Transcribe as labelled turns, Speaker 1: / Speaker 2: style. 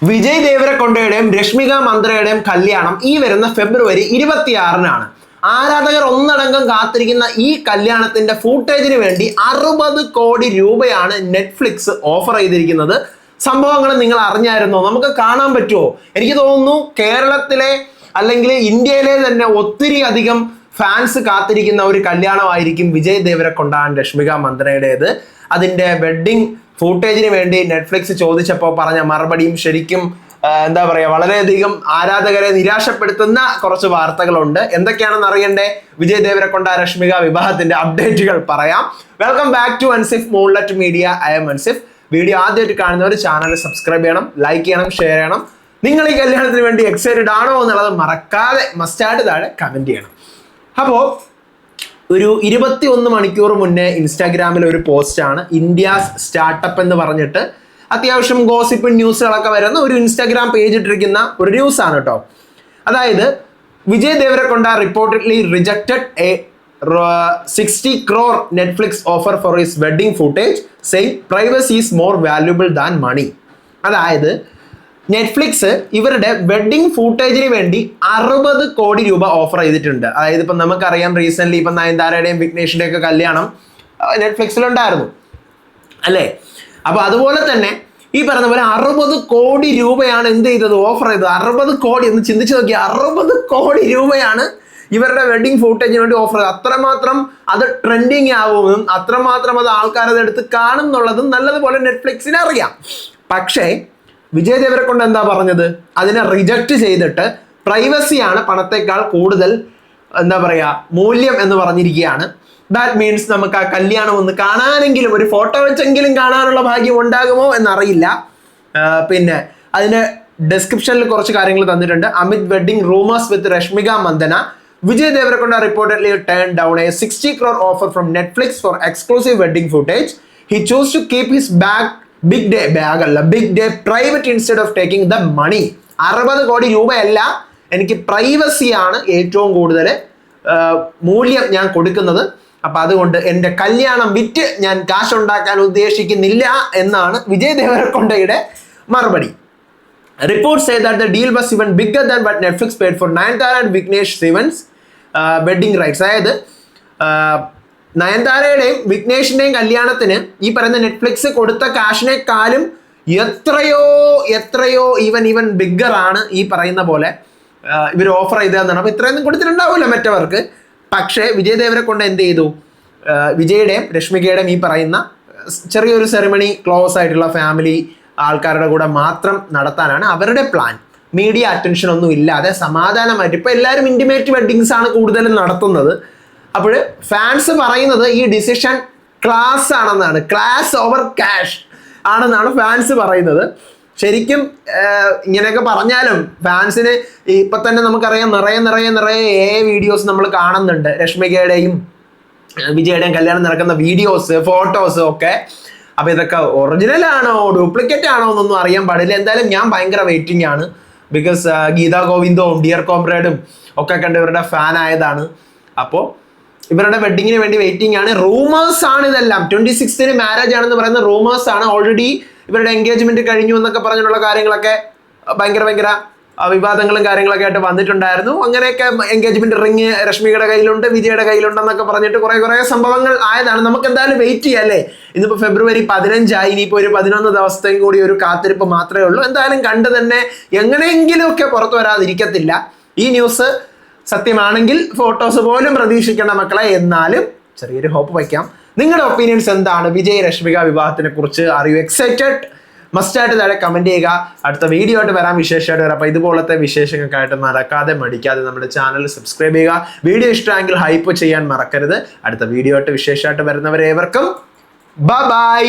Speaker 1: വിജയ് ദേവരക്കൊണ്ടയുടെയും രശ്മിക മന്ത്രയുടെയും കല്യാണം ഈ വരുന്ന ഫെബ്രുവരി 26-നാണ്. ആരാധകർ ഒന്നടങ്കം കാത്തിരിക്കുന്ന ഈ കല്യാണത്തിന്റെ ഫൂട്ടേജിന് വേണ്ടി 60 കോടി രൂപയാണ് നെറ്റ്ഫ്ലിക്സ് ഓഫർ ചെയ്തിരിക്കുന്നത്. സംഭവങ്ങൾ നിങ്ങൾ അറിഞ്ഞായിരുന്നോ? നമുക്ക് കാണാൻ പറ്റുമോ? എനിക്ക് തോന്നുന്നു കേരളത്തിലെ അല്ലെങ്കിൽ ഇന്ത്യയിലെ തന്നെ ഒത്തിരി അധികം ഫാൻസ് കാത്തിരിക്കുന്ന ഒരു കല്യാണമായിരിക്കും വിജയ് ദേവരക്കൊണ്ട ആൻഡ് രശ്മിക മന്ത്രയുടേത്. അതിന്റെ വെഡ്ഡിംഗ് ഫൂട്ടേജിന് വേണ്ടി നെറ്റ്ഫ്ലിക്സ് ചോദിച്ചപ്പോൾ പറഞ്ഞ മറുപടിയും ശരിക്കും എന്താ പറയാ, വളരെയധികം ആരാധകരെ നിരാശപ്പെടുത്തുന്ന കുറച്ച് വാർത്തകളുണ്ട്. എന്തൊക്കെയാണെന്ന് അറിയണ്ടേ? വിജയ് ദേവരക്കൊണ്ട രശ്മിക വിവാഹത്തിന്റെ അപ്ഡേറ്റുകൾ പറയാം. Welcome back to Ansif moonlight media. I'm Ansif. Video ആദ്യമായിട്ട് കാണുന്നവർ ചാനൽ സബ്സ്ക്രൈബ് ചെയ്യണം, ലൈക്ക് ചെയ്യണം, ഷെയർ ചെയ്യണം. നിങ്ങൾ ഈ കല്യാണത്തിന് വേണ്ടി എക്സൈറ്റഡ് ആണോ എന്നുള്ളത് മറക്കാതെ മസ്റ്റായിട്ട് താഴെ കമന്റ് ചെയ്യണം. അപ്പോൾ ഒരു 21 മണിക്കൂർ മുന്നേ ഇൻസ്റ്റാഗ്രാമിൽ ഒരു പോസ്റ്റാണ്. ഇന്ത്യാസ് സ്റ്റാർട്ടപ്പ് എന്ന് പറഞ്ഞിട്ട് അത്യാവശ്യം ഗോസിപ്പ് ന്യൂസുകളൊക്കെ വരുന്ന ഒരു ഇൻസ്റ്റാഗ്രാം പേജ് ഇട്ടിരിക്കുന്ന ഒരു ന്യൂസ് ആണ് കേട്ടോ. അതായത് Vijay Deverakonda reportedly rejected a 60 crore Netflix offer for his wedding footage saying privacy is more valuable than money. അതായത് നെറ്റ്ഫ്ലിക്സ് ഇവരുടെ വെഡ്ഡിംഗ് ഫൂട്ടേജിന് വേണ്ടി 60 കോടി രൂപ ഓഫർ ചെയ്തിട്ടുണ്ട്. അതായത് ഇപ്പം നമുക്കറിയാം, റീസെന്റ് ഇപ്പം നയൻതാരയുടെയും വിഘ്നേഷിന്റെയും ഒക്കെ കല്യാണം നെറ്റ്ഫ്ലിക്സിലുണ്ടായിരുന്നു അല്ലേ? അപ്പൊ അതുപോലെ തന്നെ ഈ പറഞ്ഞ പോലെ 60 കോടി രൂപയാണ് എന്ത് ചെയ്തത്, ഓഫർ ചെയ്തത്. 60 കോടി ഒന്ന് ചിന്തിച്ചു നോക്കി, 60 കോടി രൂപയാണ് ഇവരുടെ വെഡ്ഡിംഗ് ഫൂട്ടേജിന് വേണ്ടി ഓഫർ ചെയ്തത്. അത്രമാത്രം അത് ട്രെൻഡിങ് ആവുമെന്നും അത്രമാത്രം അത് ആൾക്കാർ അതെടുത്ത് കാണും എന്നുള്ളതും നല്ലതുപോലെ നെറ്റ്ഫ്ലിക്സിന് അറിയാം. പക്ഷേ വിജയ് ദേവരക്കൊണ്ട എന്താ പറഞ്ഞത്? അതിനെ റിജക്റ്റ് ചെയ്തിട്ട് പ്രൈവസിയാണ് പണത്തെക്കാൾ കൂടുതൽ എന്താ പറയാ മൂല്യം എന്ന് പറഞ്ഞിരിക്കുകയാണ്. ദാറ്റ് മീൻസ് നമുക്ക് ആ കല്യാണം ഒന്ന് കാണാനെങ്കിലും, ഒരു ഫോട്ടോ വെച്ചെങ്കിലും കാണാനുള്ള ഭാഗ്യം ഉണ്ടാകുമോ എന്നറിയില്ല. പിന്നെ അതിന്റെ ഡിസ്ക്രിപ്ഷനിൽ കുറച്ച് കാര്യങ്ങൾ തന്നിട്ടുണ്ട്. Amid wedding rumours with Rashmika Mandanna. Vijay Deverakonda reportedly turn down a 60 crore offer from Netflix for exclusive wedding footage. He choose to keep his big day private instead of taking the money. 60 കോടി രൂപയല്ല, എനിക്ക് പ്രൈവസിയാണ് ഏറ്റവും കൂടുതൽ മൂല്യം ഞാൻ കൊടുക്കുന്നത്. അപ്പൊ അതുകൊണ്ട് എന്റെ കല്യാണം വിറ്റ് ഞാൻ കാശ് ഉണ്ടാക്കാൻ ഉദ്ദേശിക്കുന്നില്ല എന്നാണ് വിജയ് ദേവരക്കൊണ്ടയുടെ മറുപടി. Reports say that the deal was even bigger than what Netflix paid for Nayanthara and Vignesh Sivan's wedding rights. അതായത് നയൻതാരയുടെയും വിഘ്നേഷിന്റെയും കല്യാണത്തിന് ഈ പറയുന്ന നെറ്റ്ഫ്ലിക്സ് കൊടുത്ത കാശിനേക്കാളും എത്രയോ ഈവൻ ബിഗ്ഗർ ആണ് ഈ പറയുന്ന പോലെ ഇവർ ഓഫർ ചെയ്തതെന്നാണ്. അപ്പൊ ഇത്രയൊന്നും കൊടുത്തിട്ടുണ്ടാവില്ല മറ്റവർക്ക്. പക്ഷേ വിജയ് ദേവരക്കൊണ്ട എന്ത് ചെയ്തു? വിജയുടെയും രശ്മികയുടെയും ഈ പറയുന്ന ചെറിയൊരു സെറിമണി ക്ലോസ് ആയിട്ടുള്ള ഫാമിലി ആൾക്കാരുടെ കൂടെ മാത്രം നടത്താനാണ് അവരുടെ പ്ലാൻ. മീഡിയ അറ്റൻഷൻ ഒന്നും ഇല്ലാതെ സമാധാനമായിട്ട് ഇപ്പൊ എല്ലാവരും ഇന്റിമേറ്റ് വെഡ്ഡിങ്സ് ആണ് കൂടുതലും നടത്തുന്നത്. അപ്പോൾ ഫാൻസ് പറയുന്നത് ഈ ഡിസിഷൻ ക്ലാസ് ആണെന്നാണ്, ക്ലാസ് ഓവർ ക്യാഷ് ആണെന്നാണ് ഫാൻസ് പറയുന്നത്. ശരിക്കും ഇങ്ങനെയൊക്കെ പറഞ്ഞാലും ഫാൻസിന് ഇപ്പൊ തന്നെ നമുക്കറിയാം നിറയെ വീഡിയോസ് നമ്മൾ കാണുന്നുണ്ട്. രശ്മികയുടെയും വിജയുടെയും കല്യാണം നടക്കുന്ന വീഡിയോസ്, ഫോട്ടോസ് ഒക്കെ. അപ്പൊ ഇതൊക്കെ ഒറിജിനൽ ആണോ ഡ്യൂപ്ലിക്കേറ്റ് ആണോ എന്നൊന്നും അറിയാൻ പാടില്ല. എന്തായാലും ഞാൻ ഭയങ്കര വെയിറ്റിംഗ് ആണ്. ബിക്കോസ് ഗീതാ ഗോവിന്ദവും ഡിയർ കോംറേഡും ഒക്കെ കണ്ട് ഇവരുടെ ഫാൻ ആയതാണ്. അപ്പോൾ ഇവരുടെ വെഡിങ്ങിന് വേണ്ടി വെയിറ്റിംഗ് ആണ്. റൂമേഴ്സ് ആണ് ഇതെല്ലാം. 26ന് മാരേജ് ആണെന്ന് പറയുന്ന റൂമേഴ്സ് ആണ്. ഓൾറെഡി ഇവരുടെ എൻഗേജ്മെന്റ് കഴിഞ്ഞു എന്നൊക്കെ പറഞ്ഞിട്ടുള്ള കാര്യങ്ങളൊക്കെ ഭയങ്കര വിവാദങ്ങളും കാര്യങ്ങളൊക്കെ ആയിട്ട് വന്നിട്ടുണ്ടായിരുന്നു. അങ്ങനെയൊക്കെ എൻഗേജ്മെന്റ് റിങ് രശ്മികയുടെ കയ്യിലുണ്ട്, വിജയുടെ കയ്യിലുണ്ടെന്നൊക്കെ പറഞ്ഞിട്ട് കുറെ സംഭവങ്ങൾ ആയതാണ്. നമുക്ക് എന്തായാലും വെയിറ്റ് ചെയ്യാം അല്ലേ? ഇന്നിപ്പോ ഫെബ്രുവരി 15 ഇനിയിപ്പോ ഒരു 11 ദിവസത്തേക്കും കൂടി ഒരു കാത്തിരിപ്പ് മാത്രമേ ഉള്ളൂ. എന്തായാലും കണ്ടു തന്നെ എങ്ങനെയെങ്കിലും ഒക്കെ പുറത്തു വരാതിരിക്കത്തില്ല. ഈ ന്യൂസ് സത്യമാണെങ്കിൽ ഫോട്ടോസ് പോലും പ്രതീക്ഷിക്കേണ്ട മക്കളെ. എന്നാലും ചെറിയൊരു ഹോപ്പ് വയ്ക്കാം. നിങ്ങളുടെ ഒപ്പീനിയൻസ് എന്താണ് വിജയ് രശ്മിക വിവാഹത്തിനെ കുറിച്ച്? Are you excited? മസ്റ്റായിട്ട് താഴെ കമന്റ് ചെയ്യുക. അടുത്ത വീഡിയോ ആയിട്ട് വരാം, വിശേഷമായിട്ട് വരാം. അപ്പൊ ഇതുപോലത്തെ വിശേഷങ്ങൾക്കായിട്ട് മറക്കാതെ മടിക്കാതെ നമ്മുടെ ചാനൽ സബ്സ്ക്രൈബ് ചെയ്യുക. വീഡിയോ ഇഷ്ടമെങ്കിൽ ഹൈപ്പ് ചെയ്യാൻ മറക്കരുത്. അടുത്ത വീഡിയോ ആയിട്ട് വിശേഷമായിട്ട് വരുന്നവരേവർക്കും ബൈ.